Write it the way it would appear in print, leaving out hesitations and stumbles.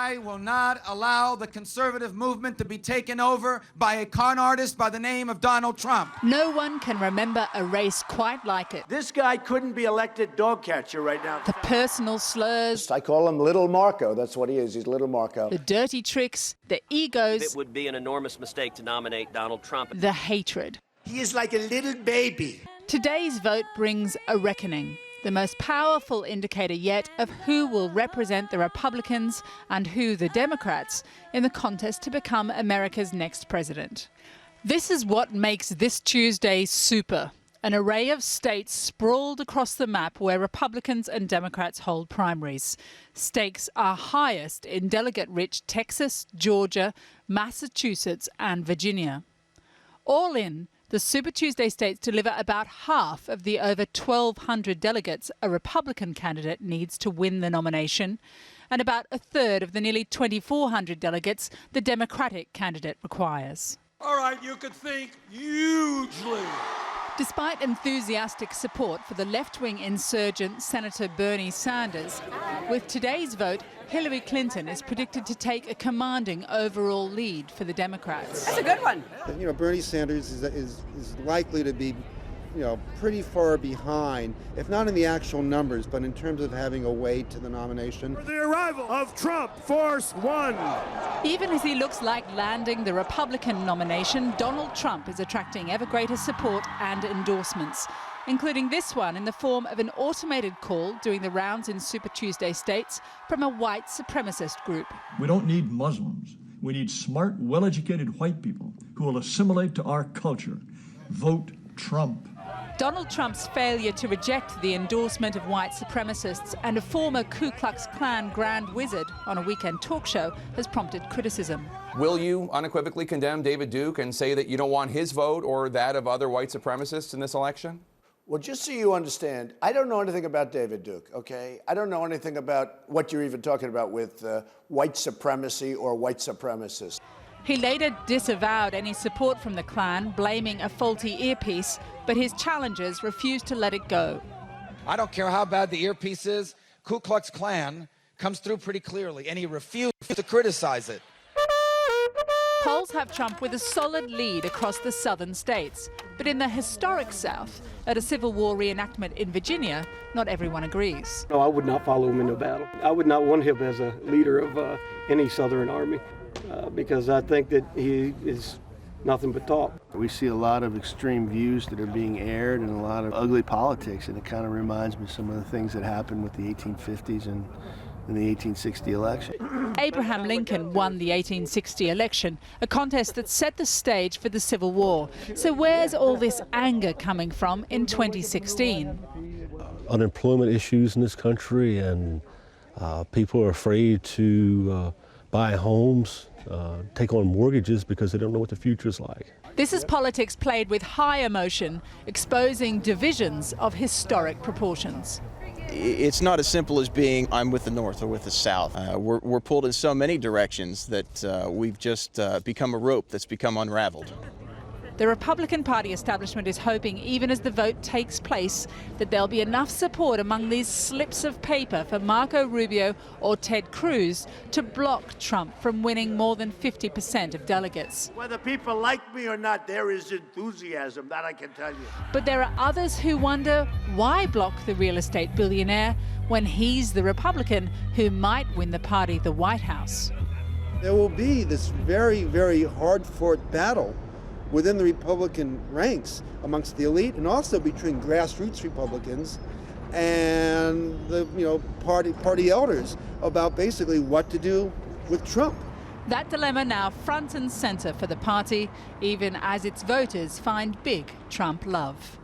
I will not allow the conservative movement to be taken over by a con artist by the name of Donald Trump. No one can remember a race quite like it. This guy couldn't be elected dog catcher right now. The personal slurs. I call him Little Marco. That's what he is. He's Little Marco. The dirty tricks, the egos. It would be an enormous mistake to nominate Donald Trump. The hatred. He is like a little baby. Today's vote brings a reckoning, the most powerful indicator yet of who will represent the Republicans and who the Democrats in the contest to become America's next president. This is what makes this Tuesday super. An array of states sprawled across the map where Republicans and Democrats hold primaries. Stakes are highest in delegate-rich Texas, Georgia, Massachusetts and Virginia. All in, the Super Tuesday states deliver about half of the over 1,200 delegates a Republican candidate needs to win the nomination, and about a third of the nearly 2,400 delegates the Democratic candidate requires. All right, you could think hugely. Despite enthusiastic support for the left-wing insurgent Senator Bernie Sanders, with today's vote, Hillary Clinton is predicted to take a commanding overall lead for the Democrats. That's a good one. You know, Bernie Sanders is likely to be, pretty far behind, if not in the actual numbers, but in terms of having a way to the nomination. For the arrival of Trump, Force One. Even as he looks like landing the Republican nomination, Donald Trump is attracting ever greater support and endorsements, including this one in the form of an automated call doing the rounds in Super Tuesday states from a white supremacist group. We don't need Muslims. We need smart, well-educated white people who will assimilate to our culture. Vote Trump. Donald Trump's failure to reject the endorsement of white supremacists and a former Ku Klux Klan grand wizard on a weekend talk show has prompted criticism. Will you unequivocally condemn David Duke and say that you don't want his vote or that of other white supremacists in this election? Well, just so you understand, I don't know anything about David Duke, okay? I don't know anything about what you're even talking about with white supremacy or white supremacists. He later disavowed any support from the Klan, blaming a faulty earpiece, but his challengers refused to let it go. I don't care how bad the earpiece is, Ku Klux Klan comes through pretty clearly, and he refused to criticize it. Polls have Trump with a solid lead across the southern states. But in the historic South, at a Civil War reenactment in Virginia, not everyone agrees. No, I would not follow him into battle. I would not want him as a leader of any Southern army because I think that he is nothing but talk. We see a lot of extreme views that are being aired and a lot of ugly politics, and it kind of reminds me of some of the things that happened with the 1850s and in the 1860 election. Abraham Lincoln won the 1860 election, a contest that set the stage for the Civil War. So where's all this anger coming from in 2016? Unemployment issues in this country, and people are afraid to buy homes, take on mortgages because they don't know what the future is like. This is politics played with high emotion, exposing divisions of historic proportions. It's not as simple as being I'm with the North or with the South. We're pulled in so many directions that we've just become a rope that's become unraveled. The Republican Party establishment is hoping, even as the vote takes place, that there'll be enough support among these slips of paper for Marco Rubio or Ted Cruz to block Trump from winning more than 50% of delegates. Whether people like me or not, there is enthusiasm, that I can tell you. But there are others who wonder why block the real estate billionaire when he's the Republican who might win the party the White House. There will be this very, very hard-fought battle within the Republican ranks amongst the elite, and also between grassroots Republicans and the party elders about basically what to do with Trump. That dilemma now front and center for the party, even as its voters find big Trump love.